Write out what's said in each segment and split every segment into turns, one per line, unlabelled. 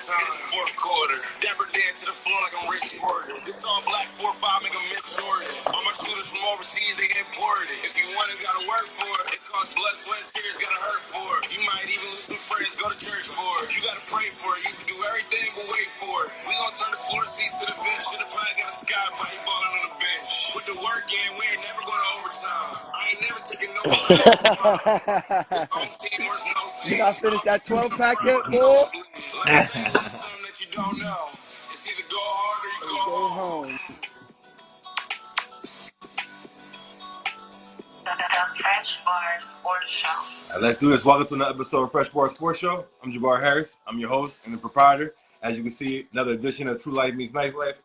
overtime. It's fourth quarter. Dapper dance to the floor like I'm Rich Porter. This all black 4-5 make a Mitch Jordan. All my shooters from overseas, they imported. If you want it, gotta work for it. It costs blood, sweat, and tears, gotta hurt for it. You might even lose some friends, go to church for it. You gotta pray for it. You should do everything but wait for it. We gon' turn the floor seats to the bench. Should've probably got a sky bite balling on the bench. Put the work in, we ain't never going to overtime. I ain't never taking no time. This home team or it's no team.
You not finished that 12-pack yet, boy?
Like I said, what's something that you don't know? It's either go hard or you go home.
Let's do this. Welcome to another episode of Fresh Bar Sports Show. I'm Jabbar Harris. I'm your host and the proprietor. As you can see, another edition of True Life Meets Nightlife.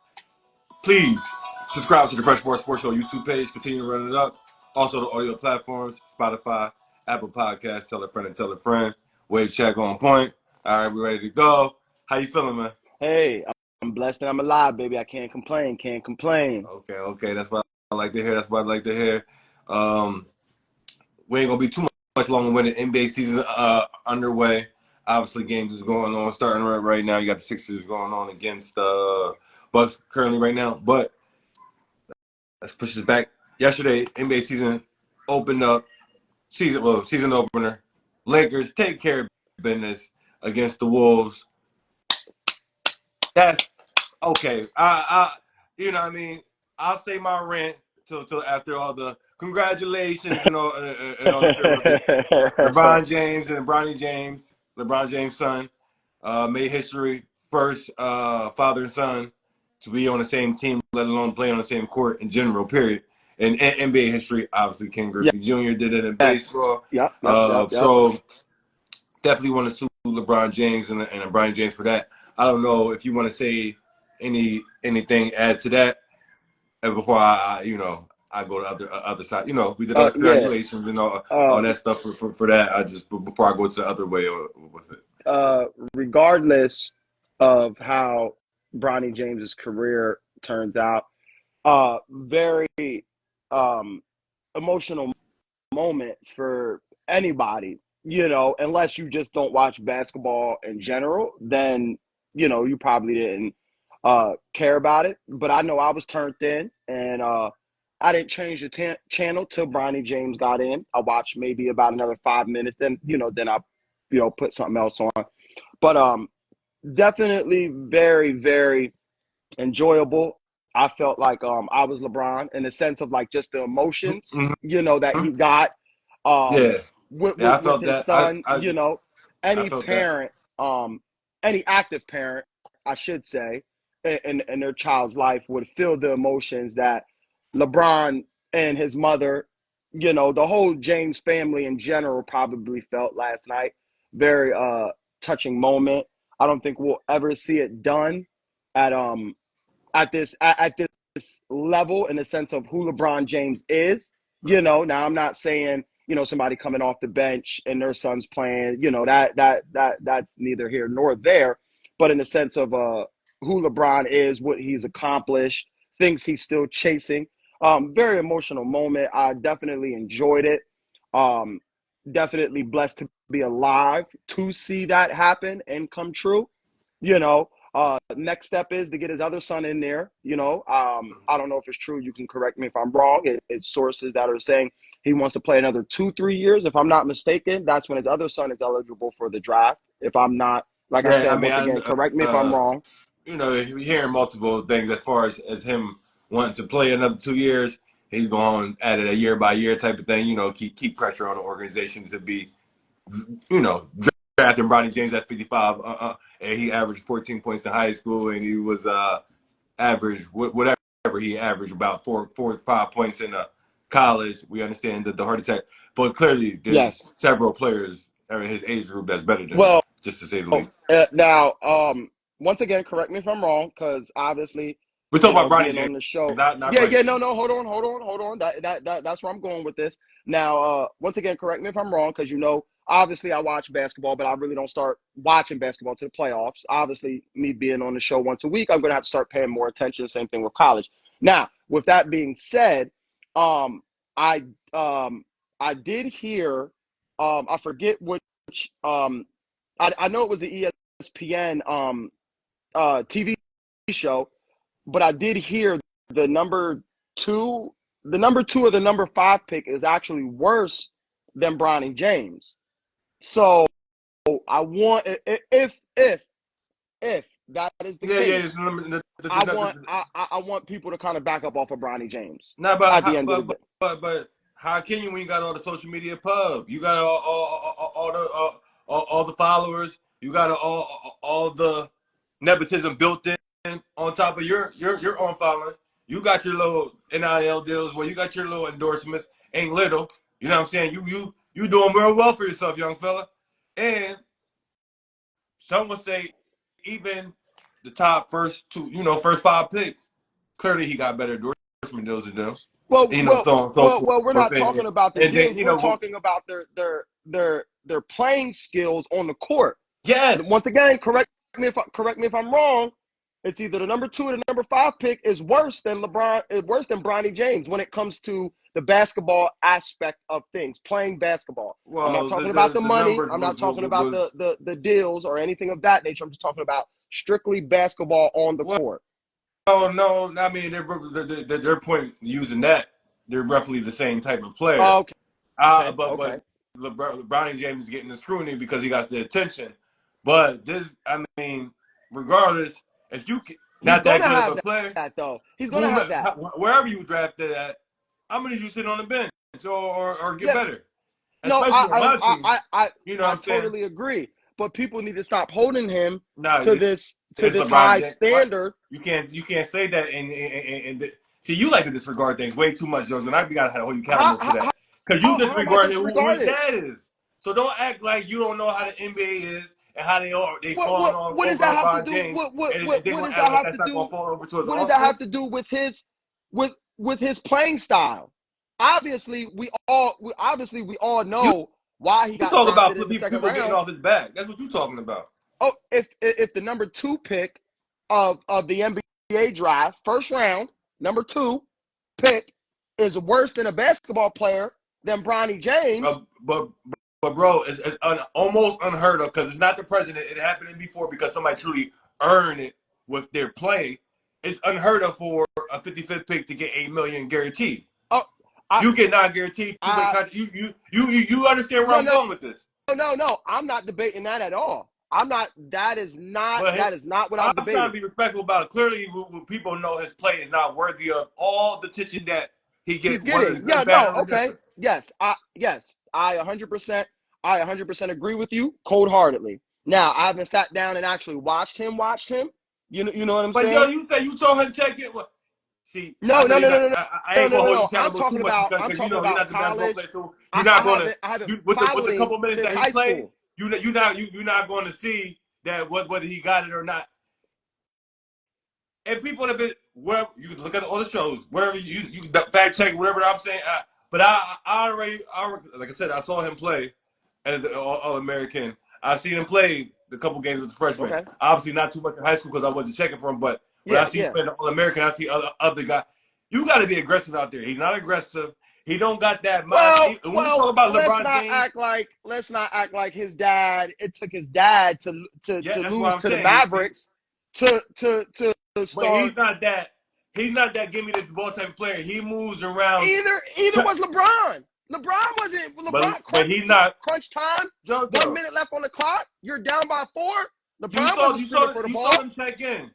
Please subscribe to the Fresh Bar Sports Show YouTube page. Continue running it up. Also, the audio platforms, Spotify, Apple Podcasts. Tell a friend and tell a friend. Wave check on point. All right, we're ready to go. How you feeling, man?
Hey, I'm blessed and I'm alive, baby. I can't complain.
Okay. That's what I like to hear. We ain't gonna be too much longer when the NBA season underway. Obviously, games is going on, starting right now. You got the Sixers going on against Bucks currently right now. But let's push this back. Yesterday, NBA season opened up. Season opener. Lakers take care of business against the Wolves. That's okay. You know what I mean? I'll say my rant till after all the congratulations and all the shit. LeBron James and Bronny James, LeBron James' son, made history. First father and son to be on the same team, let alone play on the same court in general, period. In NBA history, obviously Ken Griffey Jr. did it in baseball.
Yep.
So definitely want to sue LeBron James and Bronny James for that. I don't know if you want to say anything add to that before I go to other side. We did all the congratulations and all that stuff for that. Before I go to the other way with it.
Regardless of how Bronny James's career turns out, very emotional moment for anybody. Unless you just don't watch basketball in general, then you probably didn't care about it. But I know I was turned in, and I didn't change the channel till Bronny James got in. I watched maybe about another 5 minutes, then I put something else on. But definitely very, very enjoyable. I felt like I was LeBron in the sense of like just the emotions, that he got. With his
that.
son, any
parent,
any active parent, I should say, in their child's life would feel the emotions that LeBron and his mother, the whole James family in general probably felt last night. Very touching moment. I don't think we'll ever see it done at this level in the sense of who LeBron James is. Now I'm not saying somebody coming off the bench and their son's playing, that's neither here nor there. But in the sense of who LeBron is, what he's accomplished, things he's still chasing. Very emotional moment. I definitely enjoyed it. Definitely blessed to be alive to see that happen and come true. Next step is to get his other son in there. I don't know if it's true. You can correct me if I'm wrong. It's sources that are saying he wants to play another 2-3 years. If I'm not mistaken, that's when his other son is eligible for the draft. If I'm not, correct me if I'm wrong.
You're hearing multiple things as far as him wanting to play another 2 years. He's going at it a year by year type of thing. Keep pressure on the organization to be, drafting Bronny James at 55. And he averaged 14 points in high school, and he was average whatever he averaged, about 4 or 5 points in college. We understand the heart attack, but clearly there's several players in his age group that's better than him, just to say the least.
Now, once again, correct me if I'm wrong, because obviously
we're talking about Bronny James
on the show.
Not
hold on. That's where I'm going with this. Now, once again, correct me if I'm wrong, because obviously I watch basketball, but I really don't start watching basketball to the playoffs. Obviously, me being on the show once a week, I'm going to have to start paying more attention. Same thing with college. Now, with that being said, I did hear, I forget which, I know it was the ESPN TV show, but I did hear the number two, the number 2 or the number 5 pick is actually worse than Bronny James. So I want if that is the
Yeah, yeah.
case, I want people to kind of back up off of Bronny James
Nah,
at the end of the day.
but how can you when you got all the social media pub? You got all the followers. You got all the nepotism built in on top of your own following. You got your little NIL deals where you got your little endorsements. Ain't little. You know what I'm saying? You doing real well for yourself, young fella. And some would say even the top first 5 picks. Clearly, he got better endorsement deals than them.
Well, well,
So on and so
well. We're
forth.
not talking about the
And then
deals. We're talking about their playing skills on the court.
yes,
Once again, correct me if I'm wrong. It's either the number 2 or the number 5 pick is worse than Bronny James when it comes to the basketball aspect of things, playing basketball. I'm not
well,
talking about the
the
money.
numbers
I'm not talking about the deals or anything of that nature. I'm just talking about strictly basketball on the court.
no. I mean, their point using that they're roughly the same type of player.
Okay.
But LeBron James is getting the scrutiny because he got the attention. But I mean, regardless, if you
He's
not
going
that
to
good of
have
a player,
that, though. He's going to have that.
wherever you drafted at, I'm gonna need you sit on the bench or get
Yeah.
better,
No,
especially on my team. You know what
I
I'm saying?
totally agree. But people need to stop holding him
No,
to this
it's LeBron
high
James. What?
standard.
You can't say that and see you like to disregard things way too much, Joseph. And I gotta hold you accountable for that because you
How am I
disregard who his
disregarded?
dad is. So don't act like you don't know how the NBA is and how they falling on
What does
over
that have to
LeBron
do?
James, and they
What
gonna
does
act
that
like
have
that's
to
not gonna
do?
fall over to his
What does that have
offspring.
to do with his playing style? Obviously, we all
You
know why he got
talk about
drafted in the second
people getting
round.
off his back. That's what you talking about.
Oh, if the number 2 pick of the NBA draft, first round, number 2 pick is worse than a basketball player than Bronny James.
But bro, it's almost unheard of because it's not the president. It happened before because somebody truly earned it with their play. It's unheard of for a 55th pick to get $8 million guaranteed.
Oh, I,
You get not guaranteed two way
I,
contract. You understand where
no,
I'm going with this?
no. I'm not debating that at all. I'm not. That is
But
not what I'm
I'm trying to
debating.
be respectful about it. Clearly, people know his play is not worthy of all the attention that he
He's
gets, whether it's
getting.
good,
Yeah,
bad,
no,
or
okay.
indifferent.
Yes, I 100%. I 100% agree with you cold heartedly. Now, I haven't sat down and actually watched him. You know what I'm
But yo,
saying?
you say you told him check it. Well, see,
No,
I know
no,
you're
no,
not.
no, no,
I ain't gonna hold you
I'm
accountable too
talking
much
about.
because
I'm
you
talking
know you're
about
not the basketball
college.
player, so you're not gonna
I haven't
with
followed
the
him
couple minutes
since
that he
high
played.
school.
You're not going to see that whether he got it or not. And people have been wherever you can look at all the shows, wherever you can fact check whatever I'm saying. But I already like I said, I saw him play as the All American. I've seen him play the couple games with the freshmen.
Okay.
Obviously, not too much in high school because I wasn't checking for him. But when I
Yeah,
see him
yeah.
play the All American, I see other guys. You got to be aggressive out there. He's not aggressive. He don't got that mind. When we talk about LeBron James,
Let's not act like his dad. It took his dad
yeah,
to
that's what
lose
I'm
to the
saying.
Mavericks to
But
start.
He's not that give me the ball type of player. He moves around.
Either was LeBron. LeBron wasn't. LeBron
But he's not
crunch time.
JoJo.
1 minute left on the clock. You're down by 4. LeBron wasn't screaming for the
You saw
ball.
them check in.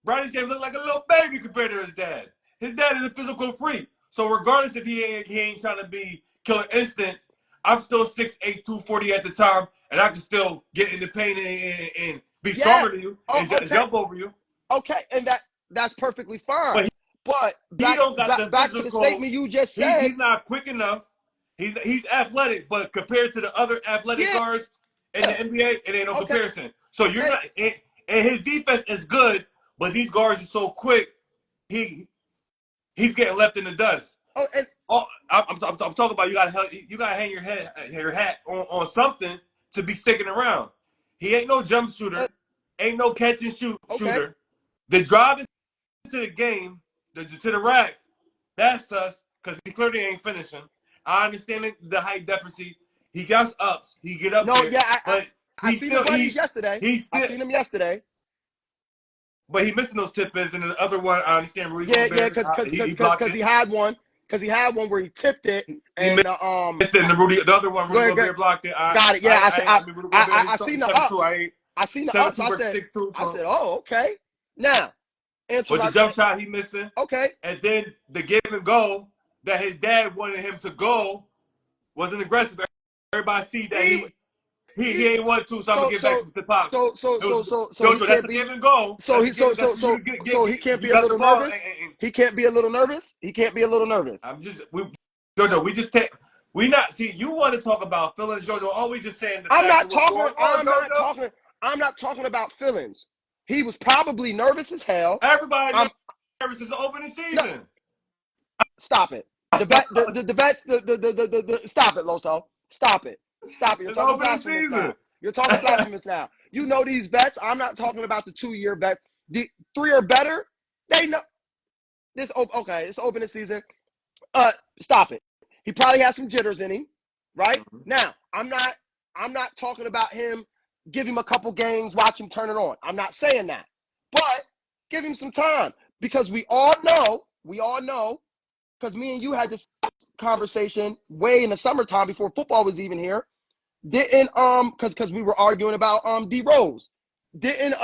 Bronny James looked like a little baby compared to his dad. His dad is a physical freak. So regardless if he ain't trying to be killer instinct, I'm still 6'8", 240 at the time, and I can still get in the paint and be
Yeah.
stronger than you
Oh,
and
okay.
jump over you.
Okay, and that's perfectly fine.
But
But
he don't got the
back to the
physical.
statement you just said.
He's not quick enough. He's athletic, but compared to the other athletic
Yeah.
guards in the NBA, it ain't no
Okay.
comparison. So you're
And,
not, and his defense is good, but these guards are so quick. He's getting left in the dust.
oh, and
I'm talking about you gotta hang your hat on something to be sticking around. He ain't no jump
uh,
shooter, ain't no catch and shoot
okay.
shooter. The drive into the game, to the rack, that's us because he clearly ain't finishing. I understand the height deficit. He got ups, he get up
No,
there,
yeah,
but
I seen the bunnies yesterday.
He's still,
I seen them yesterday.
but he missing those tip-ins, and the other one, I understand Rudy
Yeah,
Gobert, he blocked it.
he had one where he tipped it
He
and
missed it, and the other one, Rudy Gobert blocked it.
Got it. Yeah, I
mean, Rudy Gobert,
I
he's
seen the
7'2".
ups. I seen the ups.
7'2" versus 6'2".
I said, oh, okay. Now, answer
But
my
the jump shot he missing.
Okay.
And then the give and go that his dad wanted him to go wasn't aggressive. Everybody see that he ain't want to, so I'm gonna get back to the pops.
So
Jojo, that's a give and go.
So he can't be a little nervous. He can't be a little nervous. He can't be a little nervous.
Jojo, we not see you want to talk about feelings, Jojo. All we just saying
I'm not talking about feelings. He was probably nervous as hell.
Everybody nervous is the opening season.
No, stop it. The stop it, Loso. Stop it. You're talking blasphemous now. You're talking blasphemous now. You know these vets. I'm not talking about the 2-year vet. The 3 or better, they know this. Okay, it's opening season. Stop it. He probably has some jitters in him, right? Mm-hmm. Now, I'm not talking about him. Give him a couple games, watch him turn it on. I'm not saying that, but give him some time because we all know, because me and you had this conversation way in the summertime before football was even here. Didn't because we were arguing about D Rose. Didn't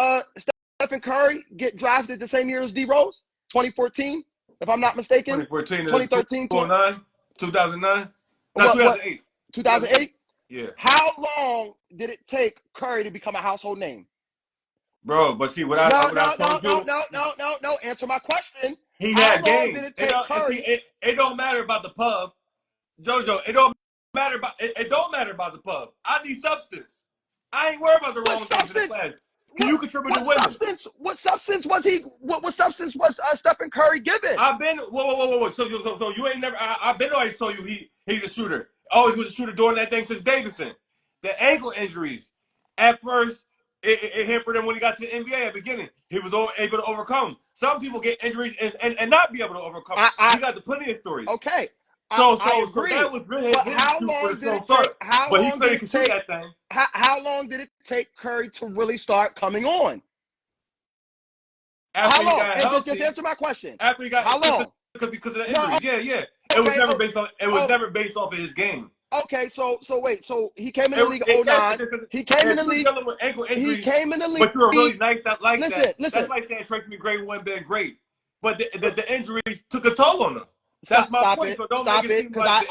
Stephen Curry get drafted the same year as D Rose? 2014, if I'm not mistaken.
2013, 2009. No, 2008.
2008?
Yeah.
How long did it take Curry to become a household name?
Bro, but see what I told you.
No. Answer my question.
He had
game.
Did it take Curry? It don't matter about the pub, Jojo. It don't matter about the pub. I need substance. I ain't worried about the wrong things in the class. Can you contribute to winning?
What substance was he? What substance was Stephen Curry given?
I've been whoa. So you ain't never. I've been always told you he's a shooter. Always was a shooter doing that thing since Davidson. The ankle injuries, at first, it hampered him when he got to the NBA at the beginning. He was able to overcome. Some people get injuries and not be able to overcome. He got plenty of stories.
Okay.
So that was really his
how long did it take?
But he played to shoot that thing.
How long did it take Curry to really start coming on?
After
how long?
He got healthy,
just answer my question.
After he got
how long?
Because of the injuries. Yeah. It was never based on. It was never based off of his game.
Okay, so wait. So he came in the league in 09. He came in the league.
With ankle injuries,
he came in the league.
But you were really nice that like
listen,
that.
Listen.
That's like saying Tracy McGrady wouldn't been great, but the injuries took a toll on him. That's my point. So don't make it seem like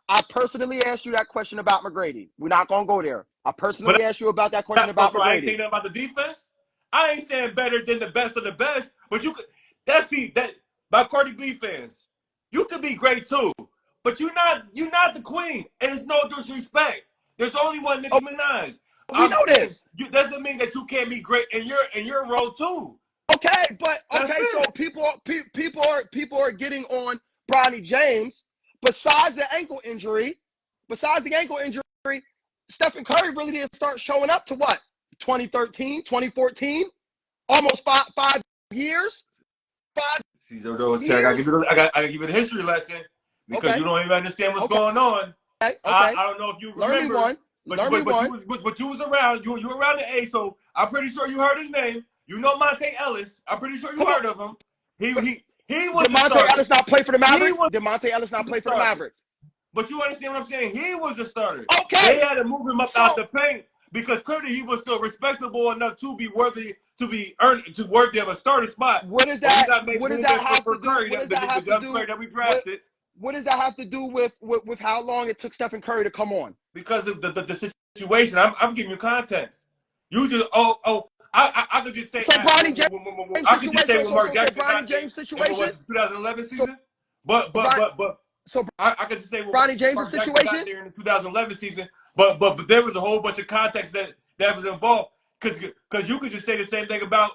I personally asked you that question about McGrady. We're not gonna go there. I personally asked you about that question about McGrady.
I ain't saying nothing about the defense. I ain't saying better than the best of the best, but you could. That by Cardi B fans, you could be great too, but you're not the queen, and it's no disrespect. There's only one Nicki Minaj.
We know this.
Doesn't mean that you can't be great in your role too.
Okay, but so people are getting on Bronny James. Besides the ankle injury, Stephen Curry really didn't start showing up to what? 2013, 2014? Almost five years? 5
See, Jojo, I gotta give you the history lesson because you don't even understand what's going on.
Okay.
I don't know if you remember.
Learn me one.
But you was around. You were around the A, so I'm pretty sure you heard his name. You know Monte Ellis. I'm pretty sure you heard of him. He was.
Did Monte Ellis not play for the Mavericks? Did Monte Ellis not play for the Mavericks?
But you understand what I'm saying? He was the starter.
Okay.
They had to move him up out the paint because clearly he was still respectable enough to be worthy of a starting spot.
What does that have to do? What does that have to do with how long it took Stephen Curry to come on?
Because of the situation. I'm giving you context. You just I could just say
so Bronny James.
I could just say when Mark Jackson
Bronny James situation.
2011 season. But
so
I could just say
Bronny James situation
got there in the 2011 season. But there was a whole bunch of context that was involved. Because you could just say the same thing about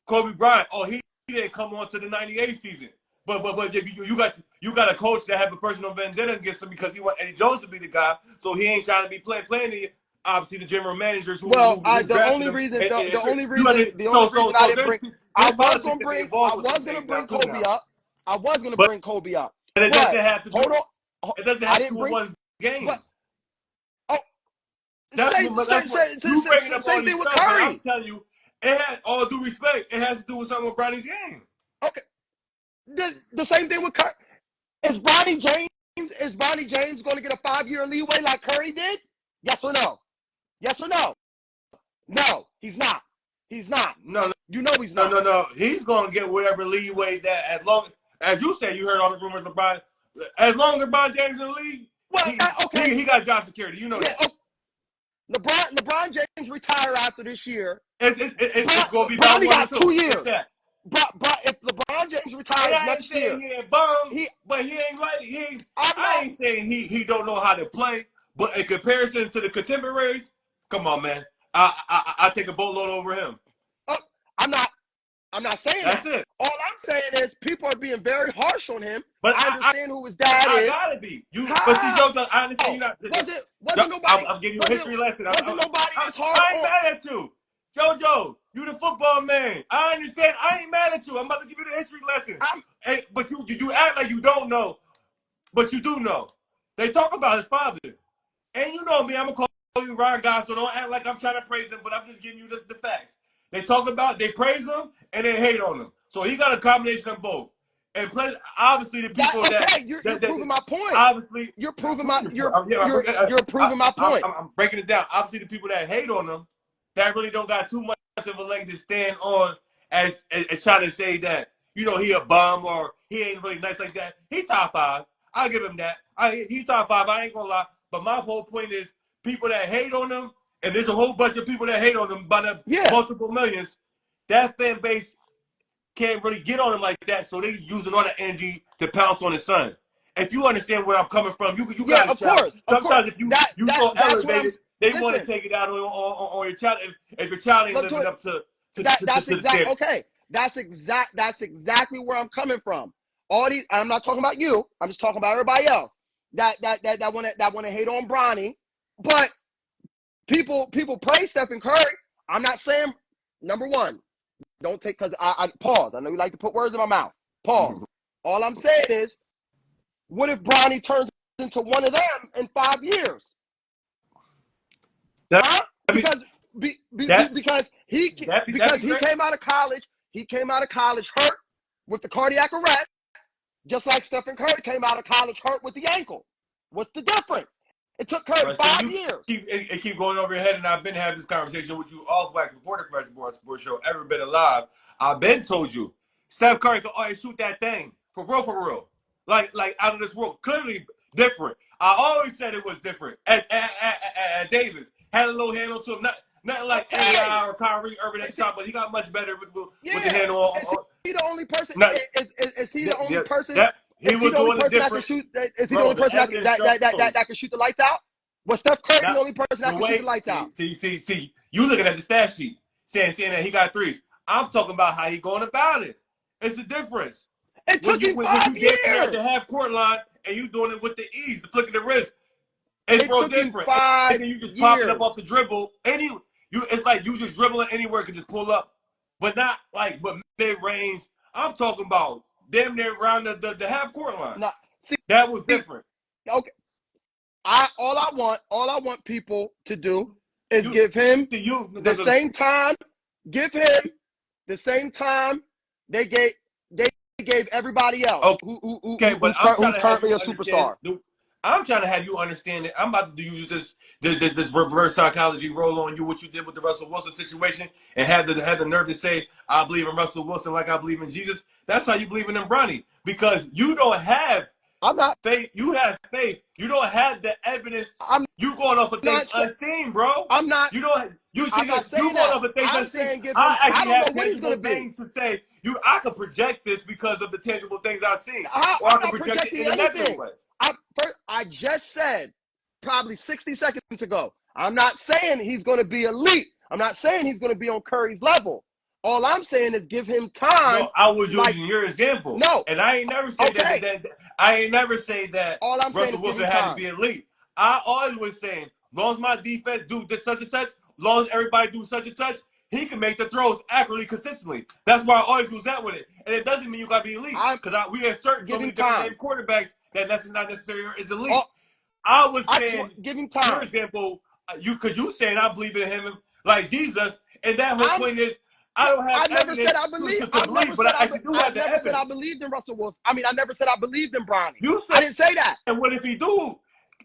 Kobe Bryant. Oh, he didn't come on to the 98 season. But you got a coach that have a personal vendetta against him because he want Eddie Jones to be the guy. So he ain't trying to be playing the obviously the general managers who
the only reason I was going to bring Kobe up. I was going to bring Kobe up.
But it doesn't have to do.
Hold on.
It doesn't have to do with one game. That's what you bringing up all
Same
these
thing with
stuff, but I'm
Curry.
telling you, it has all due respect. It has to do with something with Bronny's game.
Okay, the same thing with Curry. Is Bronny James going to get a 5-year leeway like Curry did? Yes or no? Yes or no? No, he's not. He's not.
No,
You know he's not.
no. He's going to get whatever leeway that, as long as you say, you heard all the rumors of LeBron. As long as LeBron James in the league,
Well, okay.
he got job security. You know
Yeah,
that.
LeBron James retire after this year.
It's going to be about
Bronny
1 or
got
2.
2 years.
If that.
If LeBron James
And
retires
I ain't
next
saying
year,
he ain't bum, but he ain't like I ain't saying he don't know how to play. But in comparison to the contemporaries, come on, man. I take a boatload over him.
I'm not saying
That's
that.
it.
All I'm saying is people are being very harsh on him.
But
I understand who his dad
I
is.
gotta be.
How?
But see, Joe, I understand you're not.
Wasn't nobody?
I'm giving you a history lesson.
Wasn't nobody this hard
I ain't
on?
mad at you. JoJo, you the football man. I understand. I ain't mad at you. I'm about to give you the history lesson. But you act like you don't know, but you do know. They talk about his father. And you know me, I'm going to call you Ron God, so don't act like I'm trying to praise him, but I'm just giving you the facts. They praise him, and they hate on him. So he got a combination of both. And plus, obviously, the people
you're proving my point.
Obviously,
you're proving my point.
I'm breaking it down. Obviously, the people that hate on him, that really don't got too much of a leg to stand on as trying to say that, he a bum or he ain't really nice like that. He top 5. I'll give him that. He's top 5. I ain't going to lie. But my whole point is people that hate on him, and there's a whole bunch of people that hate on him by the multiple millions, that fan base can't really get on him like that, so they using all the energy to pounce on his son. If you understand where I'm coming from, you got a child. Sometimes if you so elevated, they want to take it out on your child if your child ain't living up to the standard.
Okay. That's exactly where I'm coming from. All these, I'm not talking about you. I'm just talking about everybody else that want to hate on Bronny. But people praise Stephen Curry. I'm not saying, number one, don't take, because I pause. I know you like to put words in my mouth. Pause. All I'm saying is, what if Bronny turns into one of them in 5 years? Because he came out of college. He came out of college hurt with the cardiac arrest, just like Stephen Curry came out of college hurt with the ankle. What's the difference? It took Curry 5 years.
Keep going over your head, and I've been having this conversation with you all back before the Fresh Boy Sports Show ever been alive. I've been told you, Steph Curry can always shoot that thing for real, like out of this world. Clearly different. I always said it was different. At Davis had a little handle to him, nothing like AI or Kyrie Irving at the time, but he got much better with the handle on.
Is he the only person? Is he the only person?
He was doing it different.
Is he the only person that can shoot the lights out? Was Steph Curry the only person that can shoot the lights out?
See, you looking at the stat sheet, saying that he got threes. I'm talking about how he going about it. It's a difference.
It took him 5 years.
When you get at the half-court line and you doing it with the ease, the flick of the wrist, it's real different. And then you just popping up off the dribble. It's like you just dribbling anywhere, can just pull up. But not like, but mid-range. I'm talking about damn near around the half-court line.
Nah,
that was different.
Okay. All I want people to do is give him the same time. Give him the same time they gave everybody else who's currently a superstar.
I'm trying to have you understand that I'm about to use this reverse psychology roll on you, what you did with the Russell Wilson situation, and have the nerve to say, I believe in Russell Wilson like I believe in Jesus. That's how you believe in Bronny, because you don't have faith. You have faith. You don't have the evidence. You going off of things unseen, bro.
I'm not.
You don't. You going off of things unseen.
I
actually have tangible things to say. I could project this because of the tangible things I've seen, or I can project it in a negative way.
I just said probably 60 seconds ago, I'm not saying he's going to be elite. I'm not saying he's going to be on Curry's level. All I'm saying is give him time.
No, I was using your example.
No.
And I ain't never said that. I ain't never say that Russell Wilson had to be elite. I always was saying, as long as my defense do this such and such, as long as everybody do such and such, he can make the throws accurately, consistently. That's why I always use that with it. And it doesn't mean you got to be elite. Because we have certain so many different name quarterbacks that that's not necessarily is elite. I was saying,
give him time.
For example, because you saying I believe in him like Jesus, and that whole point is I don't have
never said
evidence
I believe.
to believe, but I actually do have the
never said I
evidence.
believed in Russell Wilson. I mean, I never said I believed in Bronny.
You
I
said,
didn't say that.
and what if he do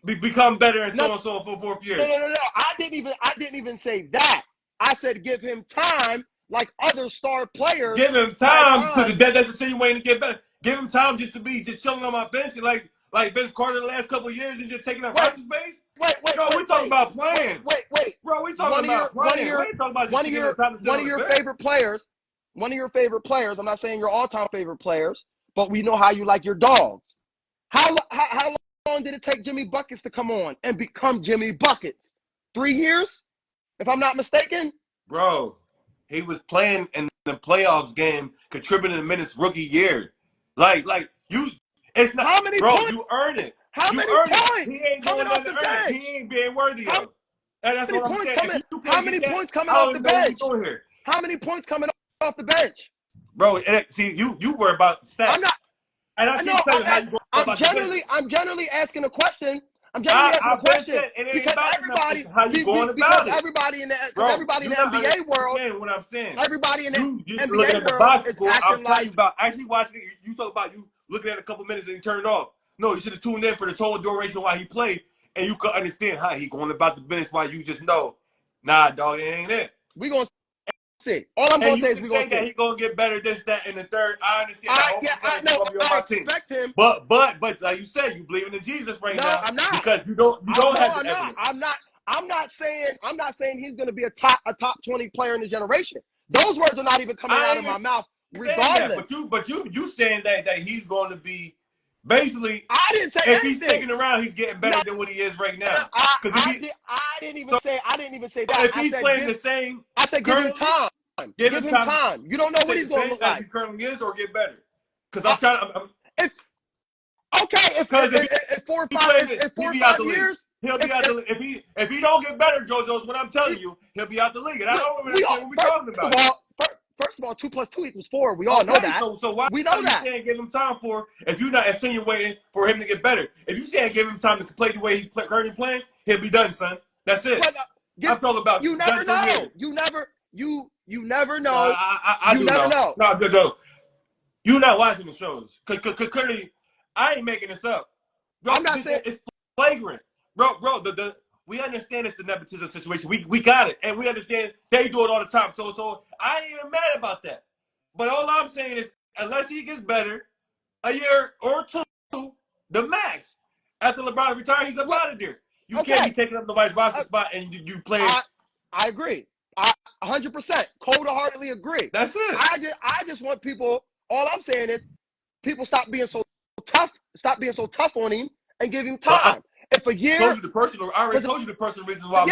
become better and so
No,
on and so on for 4 years?
no. I didn't even say that. I said give him time, like other star players.
Give him
had
time to that doesn't say you waiting to get better. Give him time just to be just chilling on my bench and like Vince Carter the last couple of years and just taking up roster space. No, we talking about playing.
Wait.
Bro, we talking about playing. We ain't talking about just getting time to sit on the bench.
One of your favorite players. I'm not saying your all-time favorite players, but we know how you like your dogs. How long did it take Jimmy Buckets to come on and become Jimmy Buckets? 3 years, if I'm not mistaken.
Bro, he was playing in the playoffs game, contributing to minutes rookie year. Like you, it's not.
How many
bro,
points?
you earn it.
How
you
many
earn
points?
it. He ain't doing
Coming off
nothing
the
to earn it.
bench.
He ain't being worthy of. And that's
How
what
many
I'm
points
saying.
coming?
If you
How
can't
many
get that,
points coming
I
off
don't
the
even know what
bench?
you're doing here.
How many points coming off the bench?
Bro, see, you worry about stats.
I'm not.
And I keep telling you how you go
I'm
about the business.
generally asking a question. I'm generally asking a question
said, it ain't
because
about the numbers.
everybody,
It's how you going
because
about it.
everybody in the
Bro,
NBA world,
what I'm saying.
everybody in the
You just looking
NBA
at the
world
box
is
score. I'm
acting
telling you
like.
about actually watching it. You talk about you looking at a couple minutes and you turn it off. No, you should have tuned in for this whole duration while he played, and you could understand how he going about the business. While you just know, nah, dog, it ain't it.
We gonna see. All I'm gonna say is we gonna see.
That he gonna get better, this, that, and the third. I understand. I hope
I
he's gonna be on my team.
Him.
But like you said, you believing in Jesus right now.
I'm not.
Because you don't have the evidence.
I'm not saying he's gonna be a top 20 player in the generation. Those words are not even coming out of my mouth. Regardless,
that, but you saying that he's going to be basically.
I didn't say
if
anything.
He's sticking around, he's getting better than what he is right now.
I didn't even say that.
If he's playing the same,
I said give him time. Give him time. You don't know what he's going to look like.
As he currently is, or get better. Because I'm trying.
If 4 or 5 years.
He'll be out the league. If he don't get better, JoJo's what I'm telling you, he'll be out the league. And I don't understand what we're talking about.
First of all, 2 + 2 = 4. We all know that.
So why are you saying give him time for if you're not insinuating for him to get better? If you saying give him time to play the way he's currently playing, he'll be done, son. That's it. I'm talking about
you never know. You never know.
I do know. No, JoJo, you're not watching the shows. Cause clearly, I ain't making this up. Bro,
I'm not saying
it's flagrant, bro. We understand it's the nepotism situation. We got it, and we understand they do it all the time. So I ain't even mad about that. But all I'm saying is, unless he gets better, a year or two, the max. After LeBron retires, he's up out of there. You can't be taking up the vice roster spot and you play.
I agree. I 100% cold-heartedly agree.
That's it.
I just want people. All I'm saying is, people stop being so tough. Stop being so tough on him and give him time. If a year,
I already told you the personal reason why.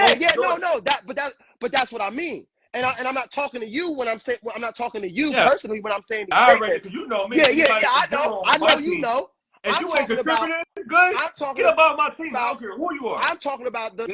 But that's what I mean. And I'm not talking to you when I'm saying. I'm not talking to you personally when I'm saying these
statements. Because you know me.
I know you know.
If you ain't contributing good, get about my team. I don't care who you are.
I'm talking about the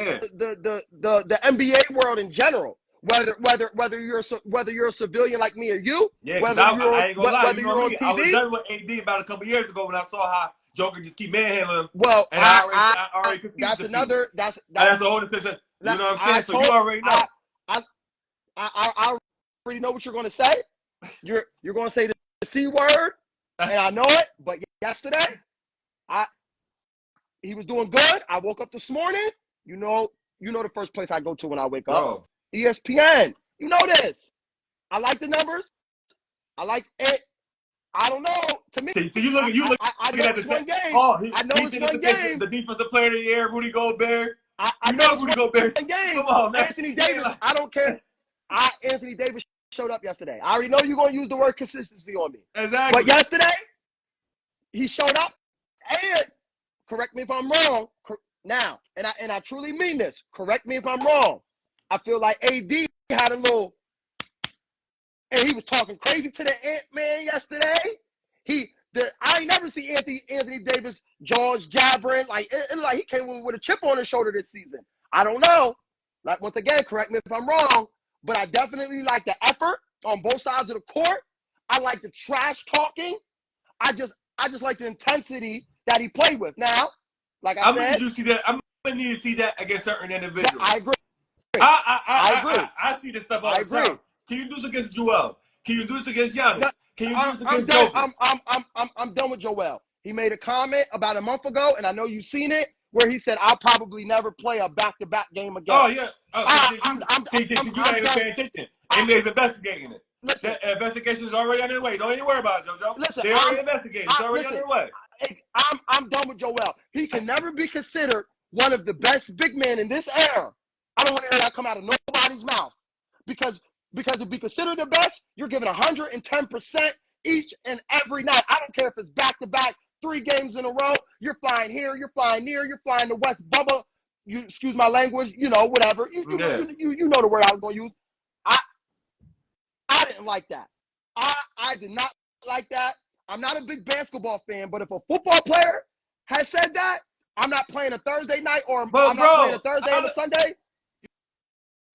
NBA world in general. Whether you're a civilian like me or you, whether
I ain't gonna lie.
whether you're on TV.
I was done with AD about a couple years ago when I saw how Joker just keep manhandling him.
Well,
and I already conceded.
That's another. That's
a whole decision. You know what I'm saying? So you already know.
I already know what you're going to say. You're going to say the C word, and I know it. But yesterday, he was doing good. I woke up this morning. You know the first place I go to when I wake up. ESPN. You know this. I like the numbers. I like it. I don't know. To me,
so you look
I know it's one game. I know it's one game.
The defensive player of the year, Rudy Gobert.
I know
Rudy Gobert.
One game.
Come on, man.
Anthony Davis. I don't care. Anthony Davis showed up yesterday. I already know you're going to use the word consistency on me.
Exactly.
But yesterday, he showed up. And correct me if I'm wrong. Now, and I truly mean this. Correct me if I'm wrong. I feel like AD had a little, and he was talking crazy to the Ant-Man yesterday. I ain't never see Anthony Davis jaws jabbering like he came in with a chip on his shoulder this season. I don't know. Like once again, correct me if I'm wrong, but I definitely like the effort on both sides of the court. I like the trash talking. I just like the intensity that he played with. Now, like I said,
did you see that? need to see that against certain individuals.
I agree.
I see this stuff all the time. Can you do this against Joel? Can you do this against Giannis?
No,
Can you do this
I'm
against
done.
Jokic?
I'm done with Joel. He made a comment about a month ago, and I know you've seen it, where he said, "I'll probably never play a back-to-back game again."
Oh yeah. You not even paying attention. NBA's investigating it.
Listen,
That investigation is already underway. Don't even worry about it, JoJo.
Listen,
They're already investigating. It's already underway.
I'm done with Joel. He can never be considered one of the best big men in this era. I don't want to hear that come out of nobody's mouth. Because to be considered the best, you're giving 110% each and every night. I don't care if it's back-to-back, 3 games in a row. You're flying here, you're flying near, you're flying to West Bubba. You excuse my language, whatever. You know the word I was going to use. I didn't like that. I did not like that. I'm not a big basketball fan, but if a football player has said that, I'm not playing a Thursday night or I'm not playing a Thursday and a Sunday.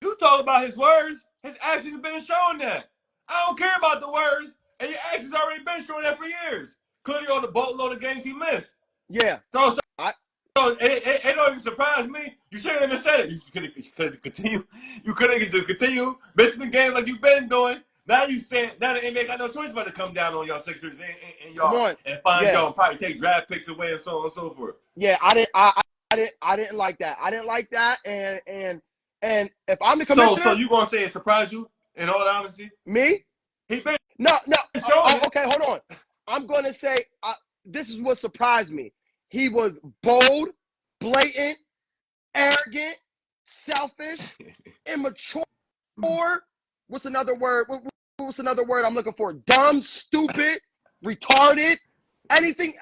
You talk about his words. His actions have been showing that. I don't care about the words, and your actions already been showing that for years. Clearly on the boatload of games he missed.
Yeah.
So it don't even surprise me. You shouldn't even said it. You could have continued. You could have just continued missing the game like you've been doing. Now you saying now the NBA got no choice but to come down on y'all Sixers and y'all and find y'all and probably take draft picks away and so on and so forth.
Yeah, I didn't like that. I didn't like that, and if I'm the commissioner,
so you gonna say it surprised you? In all honesty,
me?
He been
no.
Okay,
hold on. I'm gonna say this is what surprised me. He was bold, blatant, arrogant, selfish, immature. What's another word? What's another word I'm looking for? Dumb, stupid, retarded. Anything?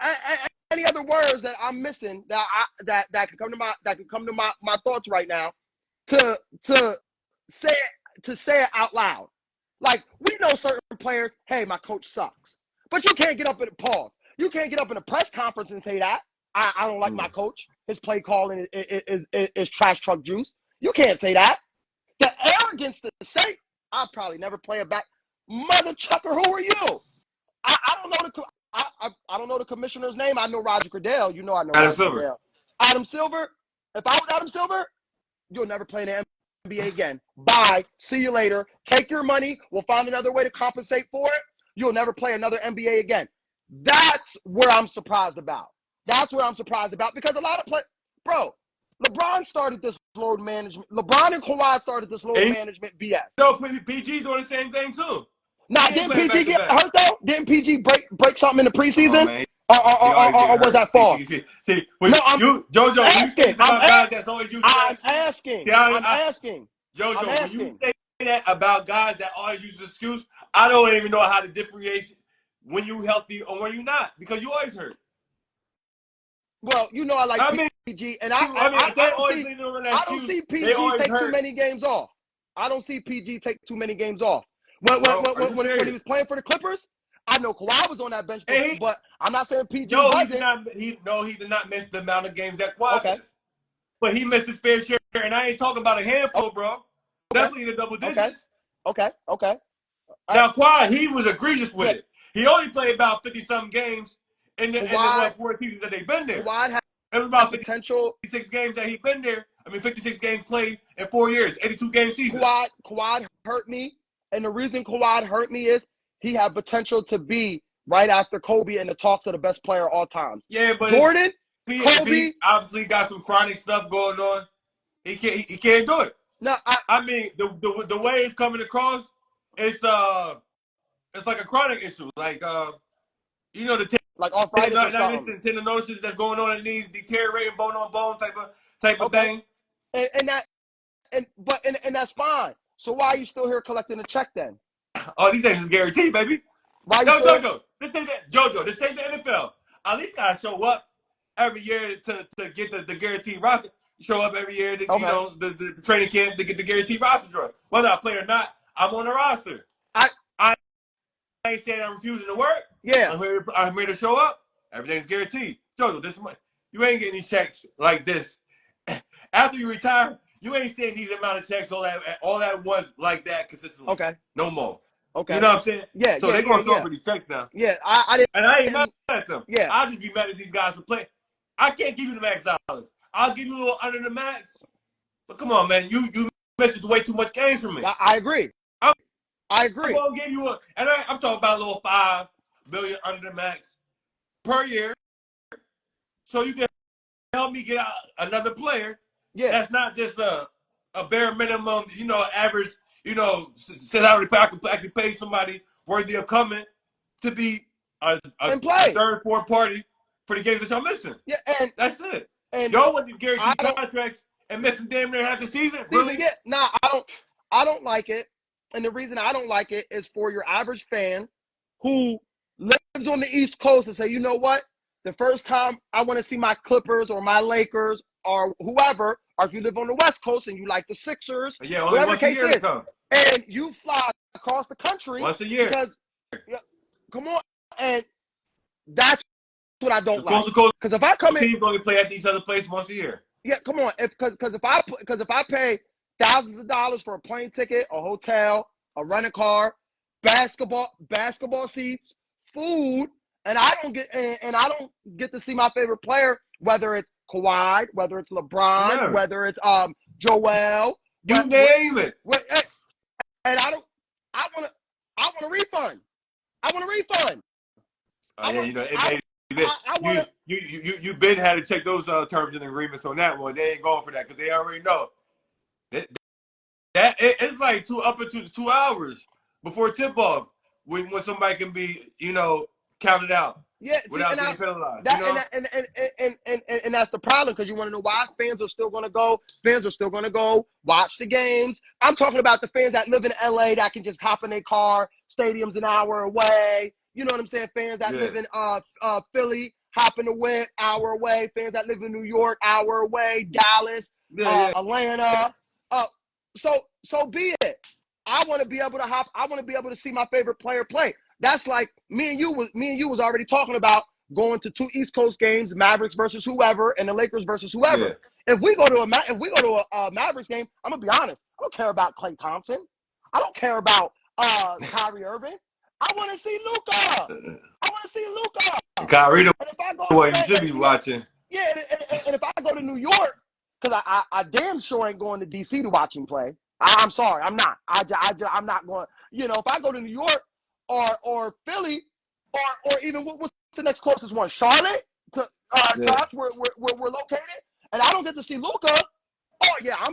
Any other words that I'm missing that can come to my thoughts right now to say it out loud. Like, we know certain players, hey, my coach sucks. But you can't get up in a pause. You can't get up in a press conference and say that. I don't like my coach. His play calling is trash truck juice. You can't say that. The arrogance to say, I'll probably never play a back. Mother chucker, who are you? I don't know the commissioner's name. I know Roger Goodell. I know
Adam
Roger
Silver.
Goodell. Adam Silver. If I was Adam Silver, you'll never play in the NBA again. Bye. See you later. Take your money. We'll find another way to compensate for it. You'll never play another NBA again. That's where I'm surprised about. That's what I'm surprised about because a lot of LeBron started this load management. LeBron and Kawhi started this load management BS.
So PG doing the same thing too.
Now, didn't PG get hurt though? Didn't PG break something in the preseason? Or was that fall?
See, JoJo, when you say this about guys that's always using
I'm asking.
JoJo, when you say that about guys that always use the excuse, I don't even know how to differentiate when you healthy or when you not because you always hurt.
Well, I like PG, and I don't see PG take too many games off. I don't see PG take too many games off. When he was playing for the Clippers, I know Kawhi was on that bench, but I'm not saying PG wasn't.
He did not miss the amount of games that Kawhi missed. But he missed his fair share, and I ain't talking about a handful, bro. Definitely in the double digits.
Okay.
Now, Kawhi, he was egregious with it. He only played about 50-something games in the 4 seasons that they've been there.
Kawhi
it was about 56 games that he's been there. 56 games played in 4 years, 82-game season.
Kawhi hurt me, and the reason Kawhi hurt me is he had potential to be right after Kobe in the talks of the best player of all time.
Yeah, but
Jordan,
Kobe he obviously got some chronic stuff going on. He can't do it.
No,
the way it's coming across, it's like a chronic issue. Like
like arthritis or something.
Tendinosis that's going on in knees, deteriorating bone on bone type of thing.
And that's fine. So why are you still here collecting a check then?
Oh, these things is guaranteed, baby. JoJo, this ain't the NFL. At least gotta show up every year to get the guaranteed roster. Show up every year to the training camp to get the guaranteed roster draw. Whether I play or not, I'm on the roster. I ain't saying I'm refusing to work.
Yeah.
I'm here to show up. Everything's guaranteed. JoJo, this month you ain't getting these checks like this. After you retire, you ain't seeing these amount of checks all at once like that consistently.
Okay.
No more.
Okay.
You know what I'm saying?
Yeah.
So they're gonna show up for these checks now.
Yeah. I didn't.
And I ain't mad at them.
Yeah.
I'll just be mad at these guys for playing. I can't give you the max dollars. I'll give you a little under the max. But come on, man, you missed way too much games from me.
I agree.
I'm
agree.
gonna give you I'm talking about a little $5 billion under the max per year, so you can help me get out another player.
Yeah.
That's not just a bare minimum, average, salary. I can actually pay somebody worthy of coming to be a third, fourth party for the games that y'all missing.
Yeah, and
that's it.
And
y'all want these guaranteed contracts and missing damn near half the season? Really?
Yeah, nah, I don't like it. And the reason I don't like it is for your average fan who lives on the East Coast and say, you know what? The first time I want to see my Clippers or my Lakers or whoever, or if you live on the West Coast and you like the Sixers,
yeah, only
whatever
once
the case
a year
is,
to come.
and you fly across the country
once a year.
Because, come on, and that's what I don't like.
Because if I come in, teams only play at these other places once a year.
Yeah, come on. Because if I pay thousands of dollars for a plane ticket, a hotel, a rental car, basketball seats, food, and I don't get to see my favorite player, whether it's Kawhi, whether it's LeBron, whether it's Joel,
you name it.
And I want a refund. I want a refund.
You been had to check those terms and agreements on that one. They ain't going for that because they already know that it's like up into 2 hours before tip off when somebody can be counted out.
Yeah,
without being penalized.
And that's the problem, because you want to know why fans are still going to go. Fans are still going to go watch the games. I'm talking about the fans that live in LA that can just hop in their car, stadium's an hour away. You know what I'm saying? Fans that live in Philly, hop in the whip, hour away. Fans that live in New York, hour away. Dallas, Atlanta. So be it. I want to be able to hop. I want to be able to see my favorite player play. That's like me and you was already talking about going to 2 East Coast games, Mavericks versus whoever, and the Lakers versus whoever. Yeah. If we go to a Mavericks game, I'm gonna be honest. I don't care about Klay Thompson. I don't care about Kyrie Irving. I want to see Luka.
Kyrie, you should be watching.
Yeah, and if I go to New York, because I damn sure ain't going to DC to watch him play. I'm sorry, I'm not. I'm not going. If I go to New York or Philly or even what's the next closest one, Charlotte to us, where we're located, and I don't get to see Luka. Oh yeah,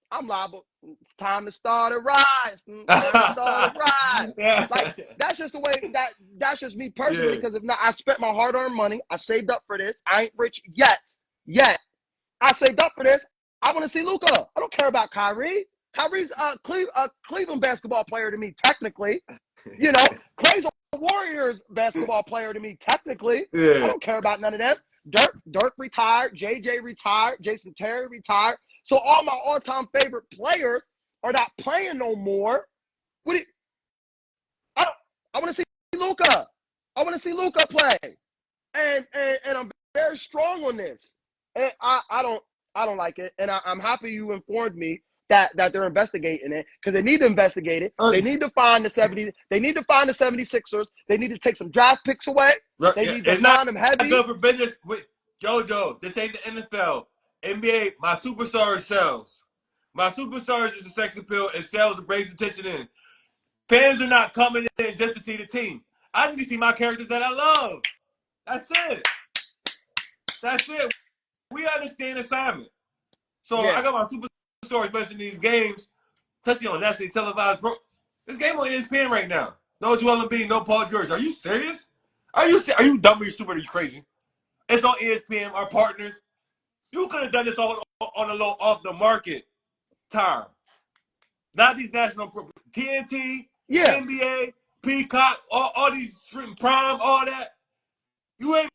I'm liable. It's time to start a rise. Like that's just the way that's just me personally. Because if not, I spent my hard-earned money. I saved up for this. I ain't rich yet. I saved up for this. I want to see Luka. I don't care about Kyrie. Kyrie's a Cleveland basketball player to me, technically. Clay's a Warriors basketball player to me, technically. I don't care about none of them. Dirk retired. JJ retired. Jason Terry retired. So all my all-time favorite players are not playing no more. I want to see Luka. I want to see Luka play. And I'm very strong on this. And I don't like it. And I'm happy you informed me that they're investigating it, because they need to investigate it. They need to find the 70s. They need to find the 76ers. They need to take some draft picks away. They need to find them heavy.
It's not good for business with JoJo. This ain't the NFL. NBA, my superstars sells. My superstars is the sex appeal. It sells and brings attention in. Fans are not coming in just to see the team. I need to see my characters that I love. That's it. We understand assignment. So I got my superstars especially in these games, especially on nationally televised. This game on ESPN right now. No Joel Embiid, no Paul George. Are you serious? Are you dumb? Are you stupid? Are you crazy? It's on ESPN. Our partners. You could have done this on a low off the market time. Not these national TNT, NBA, Peacock, all these Prime, all that. You ain't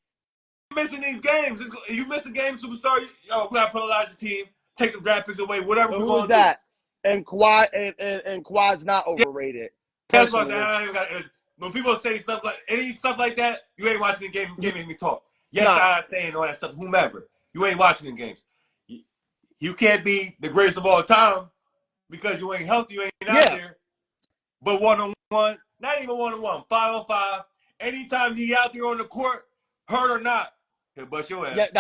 missing these games. You miss a game, superstar. We gotta penalize your team, take some draft picks away, whatever we're gonna do.
And Kawhi and Kawhi's not overrated.
That's what I'm saying. When people say stuff like that, you ain't watching the game. You can't make me talk. Yes, I'm saying all that stuff. Whomever, you ain't watching the games. You can't be the greatest of all time because you ain't healthy. You ain't out there. But 1-on-1, not even 1-on-1, 5-on-5. Anytime he out there on the court, hurt or not, he'll bust your ass.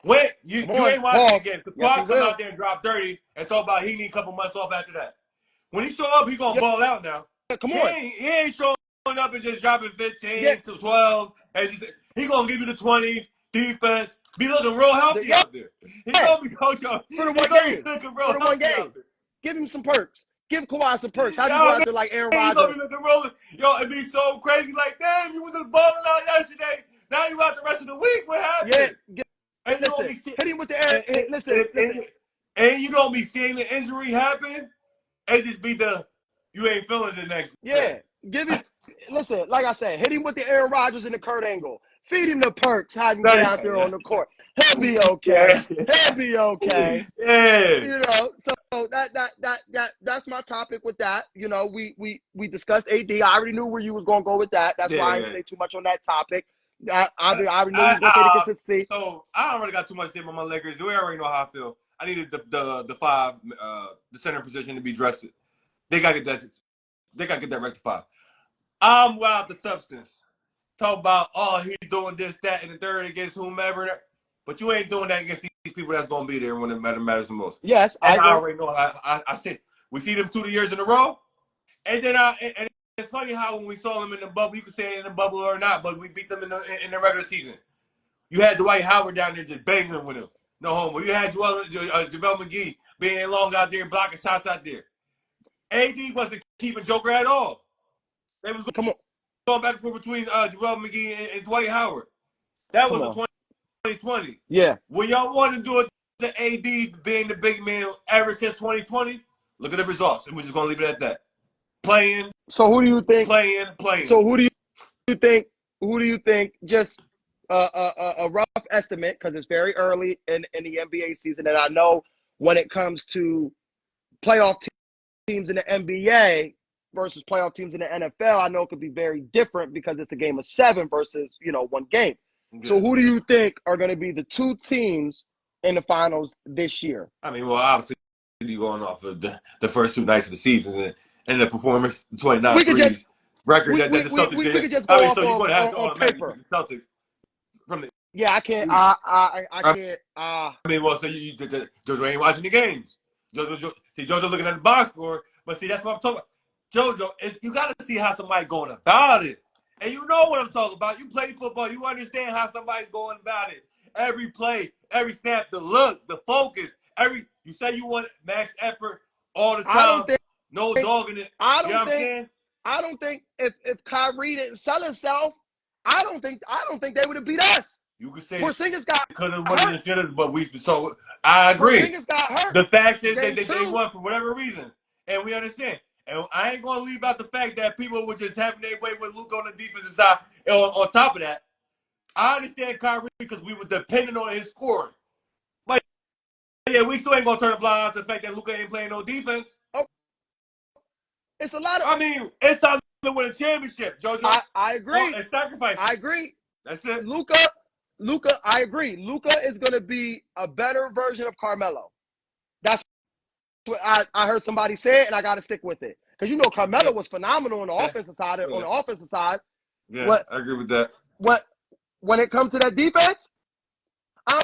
When you
Come on,
ain't watching the
pause.
game, because
Yes, he
Quad come
will.
out there and drop 30 and talk about he need a couple months off after that. When he show up, he gonna
Yeah,
ball out now.
come
He
on.
ain't showing up and just dropping
Yeah,
15 to 12 and just, he gonna give you the 20s defense, be looking real healthy
yeah.
out there. He gonna be
For the
he
one
gonna be
game.
looking
For
real
the one
healthy out
game.
there.
Give him some perks. Give Kawhi some perks. How'd you go
Y'all
out there like Aaron
he's gonna
Rodgers?
be looking real. Yo, it'd be so crazy. Like, damn, you was just balling out yesterday. Now you out the rest of the week. What
Yeah,
happened? And you don't
listen.
be seeing,
Hit him with the air. Listen, listen.
and you don't be seeing the injury happen. It just be you ain't feeling the next day.
Yeah, give him. Listen, like I said, hit him with the Aaron Rodgers and the Kurt Angle. Feed him the perks. Have him get out there on the court. He'll be okay.
Yeah.
He'll be okay.
Yeah.
You know, so that's my topic with that. You know, we discussed AD. I already knew where you was gonna go with that. That's why I didn't
Yeah.
say too much on that topic. I already knew you was gonna say the consistency.
So I don't really got too much to say about my Lakers. We already know how I feel. I needed the five, the center position to be dressed. They gotta get that. They gotta get that rectified. I'm wild the substance. Talk about, oh, he's doing this, that, and the third against whomever. But you ain't doing that against these people that's going to be there when it matters the most.
Yes, I
And I
agree.
already know. I said, we see them 2 years in a row. And then and it's funny how when we saw them in the bubble, you could say in the bubble or not, but we beat them in the regular season. You had Dwight Howard down there just banging with him. No homo. You had JaVale McGee being long out there, blocking shots out there. AD wasn't keeping Joker at all. They was
Come on,
going back and forth between JaVale McGee and Dwight Howard. That
come
was a
on.
2020.
Yeah.
When y'all want to do it, the AD being the big man ever since 2020, look at the results. And we're just going to leave it at that. Playing.
So who do you think?
Playing.
So who do you think? Who do you think? Just a rough estimate, because it's very early in the NBA season, and I know when it comes to playoff teams in the NBA versus playoff teams in the NFL, I know it could be very different because it's a game of 7 versus one game.
Good.
So who do you think are going to be the 2 teams in the finals this year?
I mean, well, obviously, you're going off of the first 2 nights of the season and the performance, 29
We could
threes
just
record that the Celtics
we
did.
could just
I
go
mean,
off
so you're going to have to
on
automatically
paper.
pick the Celtics from the.
Yeah, I can't. I can't.
I mean, well, so JoJo ain't watching the games. JoJo looking at the box score, but see, that's what I'm talking about. JoJo, you got to see how somebody's going about it. And you know what I'm talking about. You play football. You understand how somebody's going about it. Every play, every snap, the look, the focus. You say you want max effort all the time.
I don't think.
No dog in it.
I
You know
don't
what I'm
think.
saying?
I don't think if Kyrie didn't sell himself, I don't think they would have beat us.
You could say
Porzingis got
could have
hurt.
won the should but so I agree.
Porzingis got hurt.
The fact is
Game
that they
2.
won for whatever reason, and we understand. And I ain't gonna leave out the fact that people were just having their way with Luke on the defensive side. And on top of that, I understand Kyrie because we were dependent on his scoring. But yeah, we still ain't gonna turn a blind eye to the fact that Luka ain't playing no defense.
Oh, it's a lot of.
I mean, it's time to win a championship, JoJo.
I agree.
And sacrifices.
I agree.
That's it.
Luka, I agree. Luka is going to be a better version of Carmelo. That's what I heard somebody say it, and I got to stick with it. Because Carmelo was phenomenal on the offensive side.
Yeah.
On the offensive side,
yeah, I agree with that.
When it comes to that defense, I'm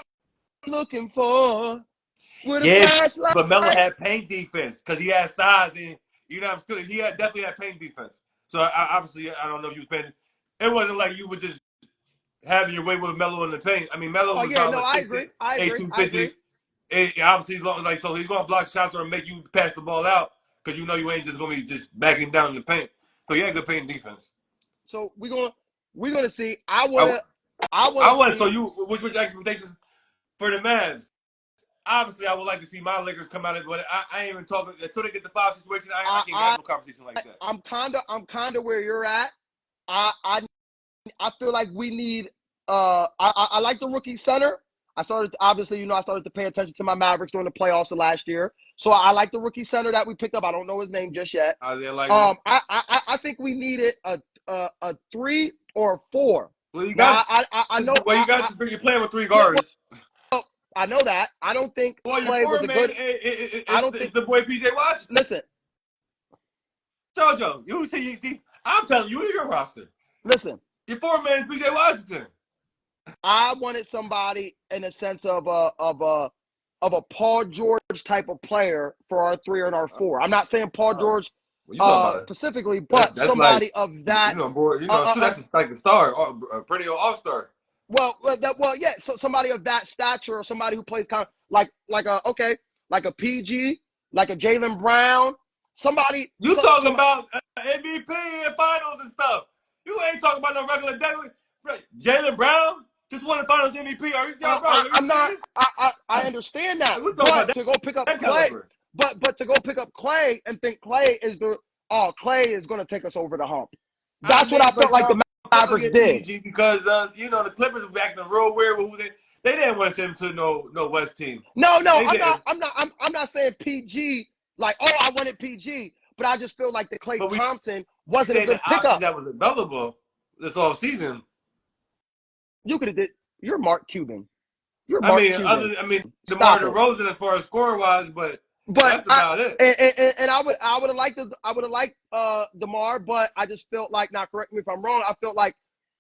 looking for with a flashlight.
But Melo had paint defense because he had size and he definitely had paint defense. So obviously, I don't know if you was paying. It wasn't like you were just having your way with Melo in the paint. I mean, Melo was about
I agree.
250. Obviously, so he's going to block shots or make you pass the ball out because you ain't just going to be just backing down in the paint. So he had good paint defense.
So we're gonna see. I want to.
So which was your expectations for the Mavs? Obviously, I would like to see my Lakers come out of it, but I ain't even talking until they get the foul situation. I can't have no conversation like that.
I'm kind of where you're at. I feel like we need. I like the rookie center. I started to pay attention to my Mavericks during the playoffs of last year. So I like the rookie center that we picked up. I don't know his name just yet. I think we needed a 3 or a 4.
Well, you
got.
Now, I know. Well, you're playing with 3 guards.
I know that. I don't think
Clay was a good. I don't think the boy PJ Washington.
Listen,
JoJo, you see. I'm telling you, your roster.
Listen,
your 4-man is PJ Washington.
I wanted somebody in a sense of a Paul George type of player for our 3 and our 4. I'm not saying Paul George
What you talking about?
specifically, but
That's like,
somebody of that.
boy, so that's like a star, a perennial all-star.
Yeah. So somebody of that stature, or somebody who plays kind of like a PG, like a Jaylen Brown, somebody.
You talking about MVP and finals and stuff. You ain't talking about no regular daily. Jaylen Brown just won the finals MVP. Are you
I'm not.
serious?
I understand that,
We talking
but
about
to go pick up
that
Clay,
caliber.
but to go pick up Clay and think Clay is Clay is going to take us over the hump. That's what I felt like the Mavericks did.
PG because the Clippers were acting real weird with who they didn't want him to no West team.
No, I'm not saying PG like, oh, I wanted PG, but I just feel like the Klay Thompson wasn't a good pickup.
That was available this whole season.
You could have did. You're Mark Cuban. DeMar
DeRozan as far as score wise, but that's about it.
And I would have liked DeMar, but I just felt like, now correct me if I'm wrong, I felt like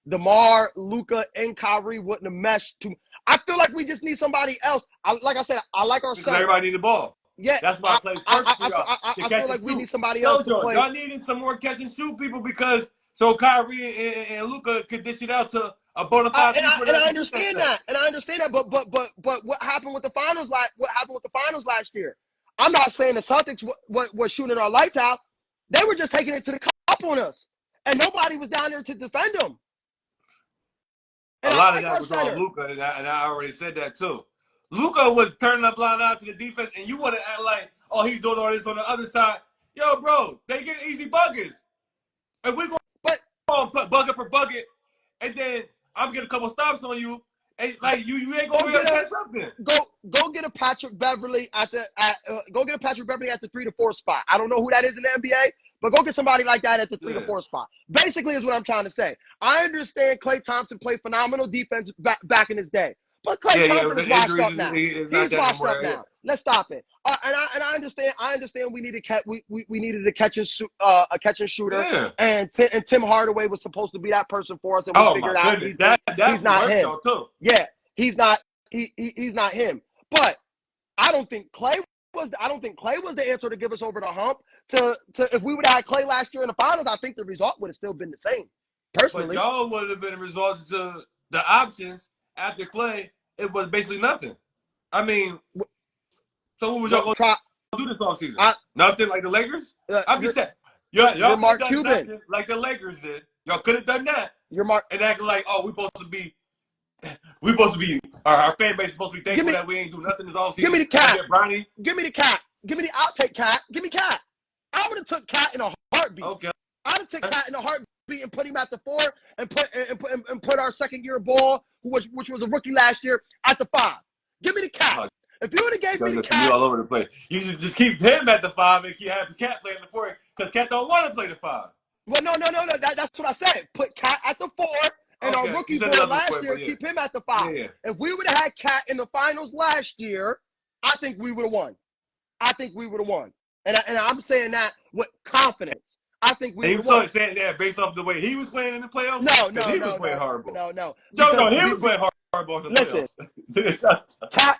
DeMar, Luka, and Kyrie wouldn't have meshed too. I feel like we just need somebody else. Like I said, I like our
because everybody need the ball.
Yeah,
that's why plays perfect for y'all.
I feel like we need somebody else to play.
Y'all needed some more catch and shoot people because so Kyrie and Luka could dish it out to a bona fide.
And I understand that. But what happened with the finals? What happened with the finals last year? I'm not saying the Celtics were shooting our lights out. They were just taking it to the cup on us, and nobody was down there to defend them.
And a lot of that was on Luka, and I already said that too. Luka was turning up line out to the defense, and you want to act like, oh, he's doing all this on the other side. Yo, bro, they get easy buckets. And we going to bucket for bucket, and then I'm getting a couple stops on you, and like you ain't going to be able to catch something.
Go get a Patrick Beverly at the 3 to 4 spot. I don't know who that is in the NBA, but go get somebody like that at the 3 to 4 spot. Basically is what I'm trying to say. I understand Klay Thompson played phenomenal defense back in his day. But Klay Thompson is washed up now. He's washed up now. Let's stop it. And I understand. We needed we needed a catch and shooter.
Yeah.
And Tim Hardaway was supposed to be that person for us, and we figured out he's not him.
Too.
Yeah, he's not. He's not him. But I don't think Klay was the answer to give us over the hump. If we would have had Klay last year in the finals, I think the result would have still been the same. Personally,
but y'all would have been a result to the options after Klay. It was basically nothing. I mean, so what was y'all going to do this offseason? Nothing like the Lakers? I'm just saying. Y'all
Mark
done
Cuban
nothing like the Lakers did. Y'all could have done that. And acting like, oh, we supposed to be, our fan base is supposed to be thankful that we ain't do nothing this offseason.
Give me the cat.
Bronny.
Give me the cat. I'll take cat. Give me cat. I would have took cat in a heartbeat.
Okay.
I'd have taken cat in a heartbeat and put him at the 4 and put our second year ball, which was a rookie last year, at the 5. Give me the cat. If you would have gave me the cat,
all over the place. You should just keep him at the 5 and have the cat playing the 4 because cat don't want to play the 5.
Well, no. That's what I said. Put cat at the 4 and our rookie ball last year, keep him at the 5.
Yeah.
If we would have had cat in the finals last year, I think we would have won. And I'm saying that with confidence. I think we would have won.
Saying that based off the way he was playing in the playoffs?
No.
He was playing horrible.
No.
He was playing horrible in the playoffs.
Cat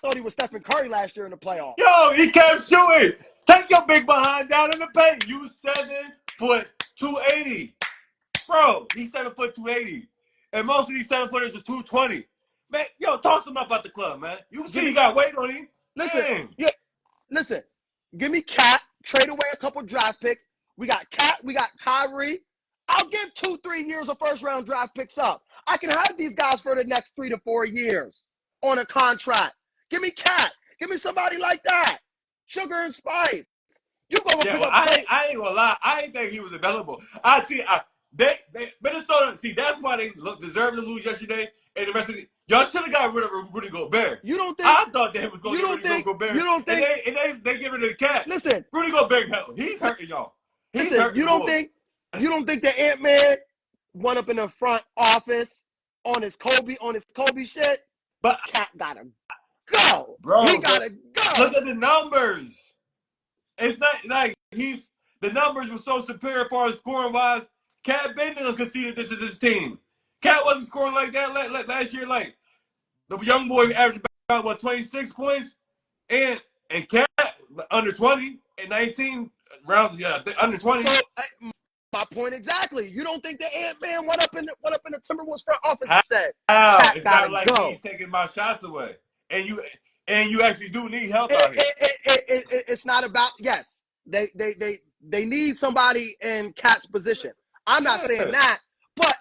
thought he was Stephen Curry last year in the playoffs.
Yo, he kept shooting. Take your big behind down in the paint. You 7 foot 280. Bro, he's 7 foot 280. And most of these 7-footers are 220. Man, yo, toss him up at the club, man. You see he got weight on him.
Listen. Give me Cat. Trade away a couple draft picks. We got Cat. We got Kyrie. I'll give 2-3 years of first-round draft picks up. I can have these guys for the next 3 to 4 years on a contract. Give me Cat. Give me somebody like that. Sugar and Spice. You go pick up.
I ain't gonna lie. I didn't think he was available. Minnesota. See, that's why they deserved to lose yesterday. And the rest of y'all should have got rid of Rudy Gobert.
You don't think?
I thought they was going to get Rudy Gobert.
You don't think?
And they give it to the cat.
Listen,
Rudy Gobert, he's hurting y'all.
You don't think the Ant-Man went up in the front office on his Kobe shit?
But
Cat gotta go,
bro.
He gotta go.
Look at the numbers. It's not like the numbers were so superior as far as scoring wise. Cat Bending conceded this is his team. Cat wasn't scoring like that last year. Like the young boy averaged about what 26 points, and Cat under 20 and 19 round under 20.
So my point exactly. You don't think the Ant-Man went up in the Timberwolves front office and said,
How?
Cat
It's
gotta
not like
go.
he's taking my shots away, and you actually do need help out here.
It's not about yes. They need somebody in Cat's position. I'm not saying that, but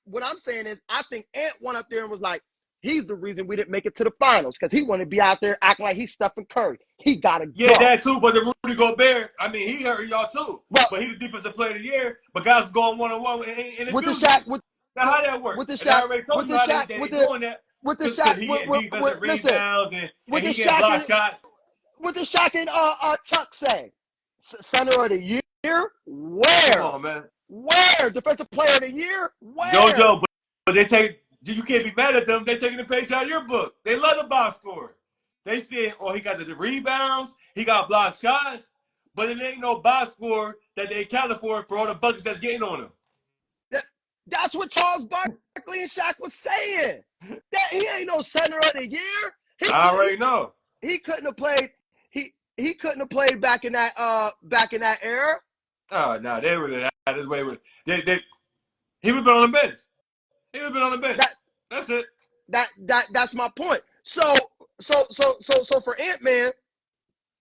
what I'm saying is I think Ant went up there and was like, he's the reason we didn't make it to the finals because he wanted to be out there acting like he's Stephen Curry. He gotta
Yeah,
go.
that too. But the Rudy Gobert, I mean, he hurt y'all too.
Well,
but he's the defensive player of the year. But guys going 1-on-1 and
with the
abusing
Shaq,
you. Now how that works? And I already told you how they doing that
with the
because
Shaq,
he get defensive
listen,
rebounds
with
and
the
he get
Shaq
block
and
shots.
what does Shaq and Chuck say? Center of the year? Where?
Come on, man.
Where? Defensive player of the year? Where?
JoJo, but they take. You can't be mad at them. They taking the page out of your book. They love the box scorer. They said, oh, he got the rebounds, he got block shots, but it ain't no box score that they accounted for all the buckets that's getting on him.
That's what Charles Barkley and Shaq was saying. That he ain't no center of the year.
I already know.
He couldn't have played. He couldn't have played back in that era.
Oh no, they would have had his way with he would have been on the bench. He would have been on the bench. That's it.
That's my point. So for Ant-Man,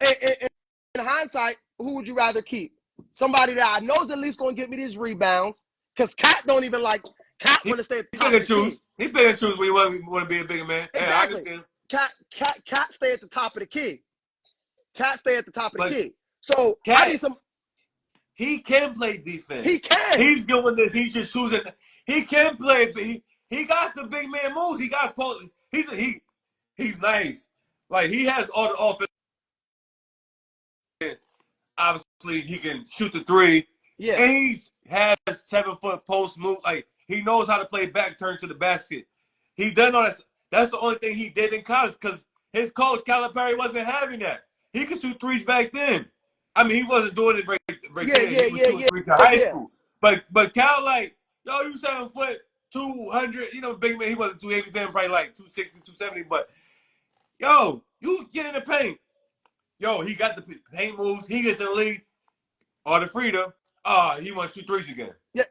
in hindsight, who would you rather keep? Somebody that I know is at least going to get me these rebounds. Because Cat don't even like. Cat want to stay at the top of the key.
He pick and choose when you want to be a bigger man.
Exactly.
Hey,
Cat stay at the top of the key. Cat stay at the top of the key. So
Cat,
I need some.
He can play defense.
He can.
He's doing this. He's just choosing. He can play. He got some big man moves. He got he's nice. Like he has all the offense. Obviously, he can shoot the three.
Yeah.
And he has 7-foot post move. Like he knows how to play back turn to the basket. He does all that. That's the only thing he did in college because his coach Calipari wasn't having that. He could shoot threes back then. I mean, he wasn't doing it right then. He was shooting threes in high school. But Cal, like, yo, you 7 foot, 200, big man. He wasn't 280 then, probably like 260, 270. But yo, you get in the paint. Yo, he got the paint moves. He gets in the league. Or the freedom. He wants to shoot threes again.
Yeah.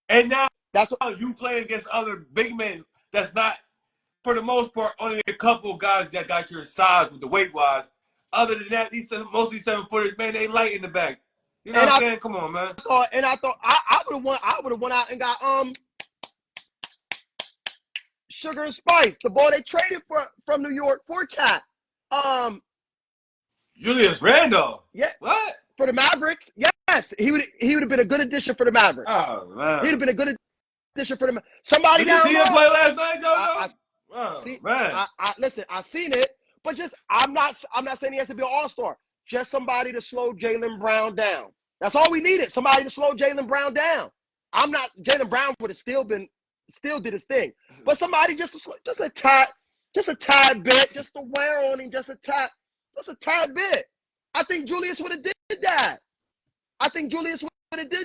And now
that's what
you play against other big men. That's not, for the most part, only a couple of guys that got your size with the weight wise. Other than that, mostly 7-footers, man, they light in the back. You know what I'm saying? Come on, man.
I thought I would have went out and got Sugar and Spice, the boy they traded from New York for Cat.
Julius Randle.
Yeah.
What?
For the Mavericks? Yes. He would have been a good addition for the Mavericks.
Oh man.
He'd have been a good addition for the somebody
Did you see him play last night,
JoJo?
Man.
Listen, I seen it, but just I'm not saying he has to be an all-star. Just somebody to slow Jaylen Brown down. That's all we needed. Somebody to slow Jaylen Brown down. Jaylen Brown would have still did his thing. But somebody just a tad bit, just to wear on him, just a tad bit. I think Julius would have did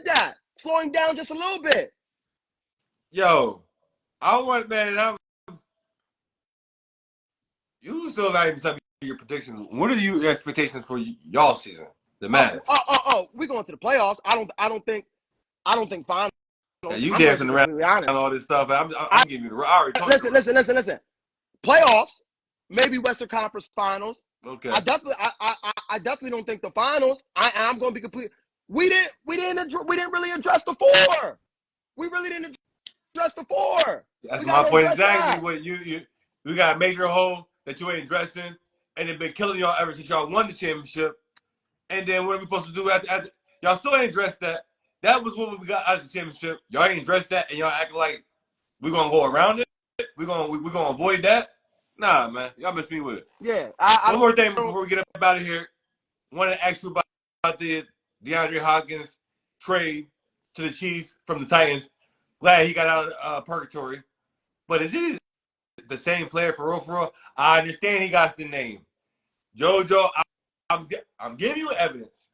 that. Slow him down just a little bit.
Yo, you still not even telling me your predictions. What are your expectations for y'all season? The Mavericks.
We going to the playoffs. I don't think finals.
Yeah, you dancing around and all this stuff. I'm giving you the
listen. Playoffs, maybe Western Conference Finals.
Okay.
I definitely don't think the finals. I'm going to be complete. We didn't really address the four. We really didn't address the four.
That's my point exactly. What you got a major hole that you ain't addressing, and it's been killing y'all ever since y'all won the championship. And then what are we supposed to do after y'all still ain't addressed that? That was what we got out of the championship. Y'all ain't addressed that, and y'all act like we're gonna go around it. We're gonna avoid that. Nah, man, y'all miss me with it.
Yeah.
One more thing before we get up out of here. Want to ask you about the DeAndre Hopkins trade to the Chiefs from the Titans. Glad he got out of purgatory. But is he the same player for real? I understand he got the name. JoJo, I'm giving you evidence.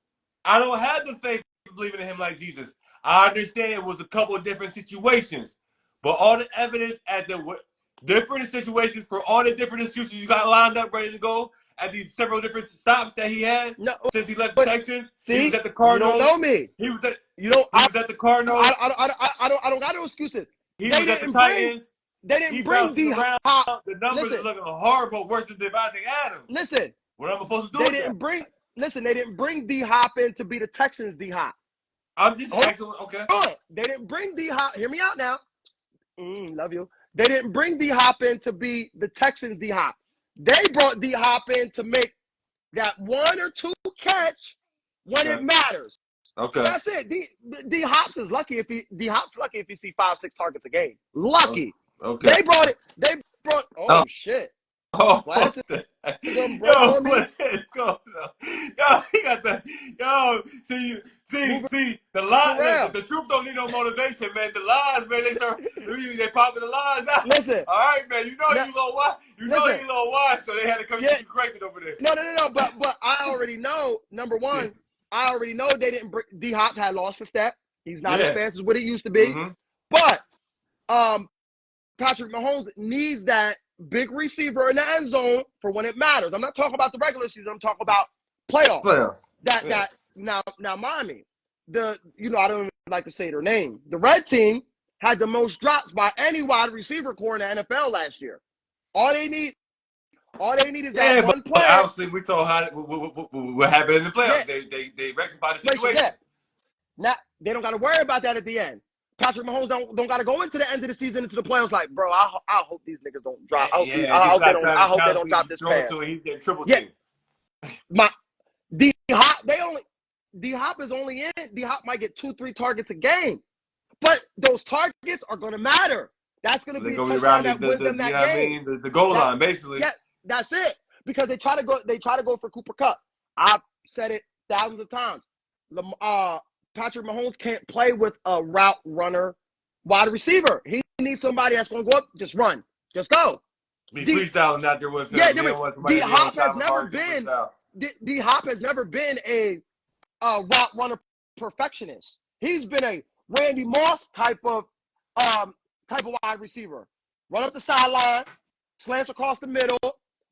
I don't have the faith of believing in him like Jesus. I understand it was a couple of different situations. but all the evidence at the different situations for all the different excuses you got lined up, ready to go at these several different stops that he had
No,
since he left the
but
Texans. He was
see,
at the
you don't
Cardinals.
know me.
He was at
You don't.
he was at the Cardinals.
I don't got no excuses.
He
They
was at the
didn't bring.
Titans.
They
He
didn't bring
bouncing
D
around.
Hop.
The numbers
Listen,
is looking horrible, worse than Devontae Adams.
listen.
What am I supposed to do
They
with that?
didn't bring. Listen, they didn't bring D Hop in to be the Texans D Hop.
I'm just asking. Okay.
They didn't bring D Hop. Hear me out now. Love you. They didn't bring D Hop in to be the Texans D Hop. They brought D Hop in to make that one or two catch when it matters.
Okay.
That's it. D Hop's is lucky if he see 5-6 targets a game. Lucky.
Okay.
They brought it. They brought. Oh shit.
Oh,
Glasses
yo,
on me.
what is going on? Yo, he got the see the lies. The truth don't need no motivation, man. The lies, man, they popping the lies out.
Listen.
All right, man. You know you gonna watch. You know you gonna watch, so they had to come keep you cranking over there.
No. But I already know. Number one, I already know they didn't bring D Hop had lost a step. He's not as fast as what he used to be. But Patrick Mahomes needs that big receiver in the end zone for when it matters. I'm not talking about the regular season. I'm talking about playoffs. Now mind me, I don't even like to say their name. The red team had the most drops by any wide receiver core in the NFL last year. All they need is that one player.
But obviously we saw what happened in the playoffs. They rectified the situation.
Now they don't got to worry about that at the end. Patrick Mahomes don't got to go into the end of the season into the playoffs like, bro, I hope these niggas don't drop. I hope they don't drop this pass.
He's getting triple team.
D Hop is only in. D Hop might get 2-3 targets a game, but those targets are going to matter. That's going to be a touchdown that wins them that game.
The goal line, basically.
Yeah, that's it. Because they try to go for Cooper Kupp. I've said it thousands of times. Patrick Mahomes can't play with a route runner wide receiver. He needs somebody that's going to go up, just run, just go.
Be freestyling out there with him.
Yeah, D Hop has never been a route runner perfectionist. He's been a Randy Moss type of wide receiver. Run up the sideline, slants across the middle,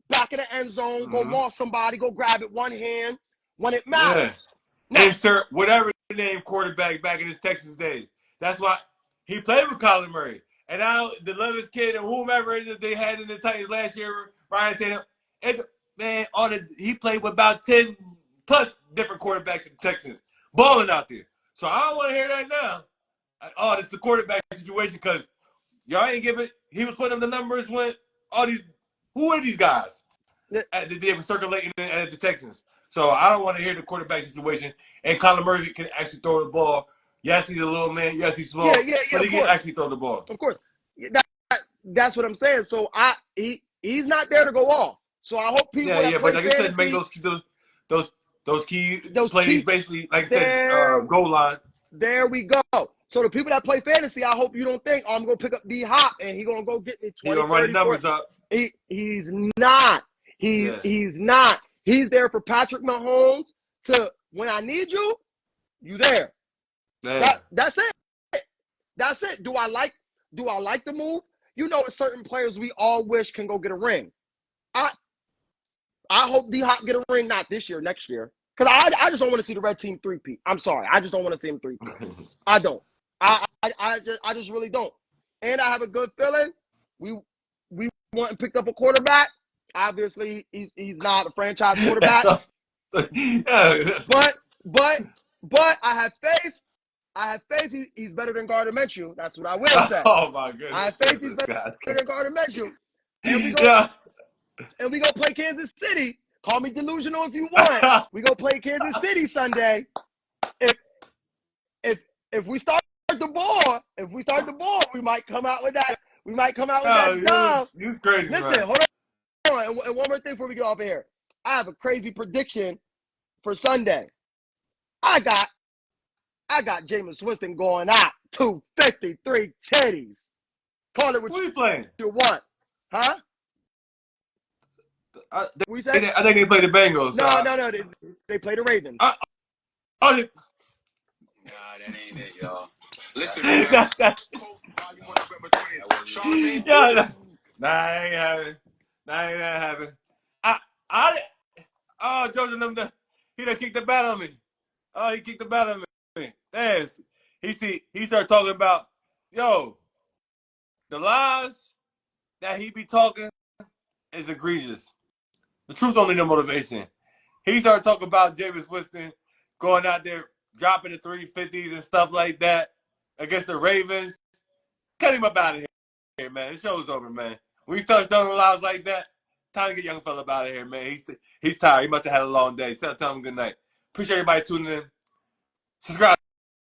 back in the end zone, go moss somebody, go grab it one hand when it matters.
Now, insert whatever name quarterback back in his Texas days. That's why he played with Kyler Murray. And now the Levis kid and whomever they had in the Titans last year, Ryan Tannehill, he played with about 10 plus different quarterbacks in the Texans, balling out there. So I don't want to hear that now. Oh, it's the quarterback situation because y'all ain't giving. He was putting up the numbers when all these. Who are these guys? They were circulating at the Texans. So I don't want to hear the quarterback situation. And Kyler Murray can actually throw the ball. Yes, he's a little man. Yes, he's small. But he can actually throw the ball.
Of course. That's what I'm saying. So he's not there to go off. So I hope people.
Yeah, but like I said, make those key plays, basically, like I said, goal line.
There we go. So the people that play fantasy, I hope you don't think, I'm going to pick up D Hop and he's going to go get me 20,
He's going to run the numbers
40.
up.
He's not. He's not. He's there for Patrick Mahomes to, when I need you, you there. That's it. That's it. Do I like the move? You know, certain players we all wish can go get a ring. I hope D Hop get a ring, not this year, next year. Because I just don't want to see the red team three-peat. I'm sorry. I just don't want to see him three-peat. I don't. I just really don't. And I have a good feeling we went and picked up a quarterback. Obviously, he's not a franchise quarterback. But I have faith. He's better than Gardner Minshew. That's what I will say.
Oh my goodness!
I have faith he's better than Gardner Minshew. And we go play Kansas City. Call me delusional if you want. We go play Kansas City Sunday. If we start the ball, we might come out with that. We might come out with that dub.
He's crazy.
Listen,
man.
hold on. And one more thing before we get off of here. I have a crazy prediction for Sunday. I got Jameis Winston going out 253 teddies. Call it what
you playing?
You want, huh?
I think they play the Bengals.
No. They play the Ravens.
Nah,
that ain't it, y'all. Listen, man.
Yeah, nah, I ain't having. Nah, I ain't having. I, oh, Georgia, he done kicked the bat on me. Oh, he kicked the bat on me. Thanks. He started talking about, yo, the lies that he be talking is egregious. The truth only the motivation. He started talking about Jameis Winston going out there dropping the 350s and stuff like that against the Ravens. Cut him up out of here, man. The show's over, man. When he starts telling lies like that, time to get young fella out of here, man. He's tired. He must have had a long day. Tell him good night. Appreciate everybody tuning in. Subscribe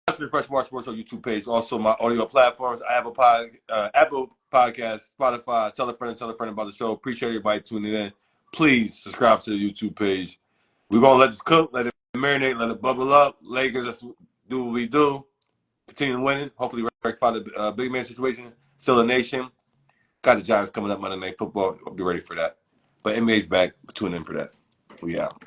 to the Fresh Mark Sports on YouTube page. Also, my audio platforms, Apple Podcasts, Spotify. Tell a friend about the show. Appreciate everybody tuning in. Please subscribe to the YouTube page. We're going to let this cook, let it marinate, let it bubble up. Lakers, let's do what we do. Continue winning. Hopefully, rectify the big man situation. Still a nation. Got the Giants coming up Monday Night Football. I'll be ready for that. But NBA's back. Tune in for that. We out.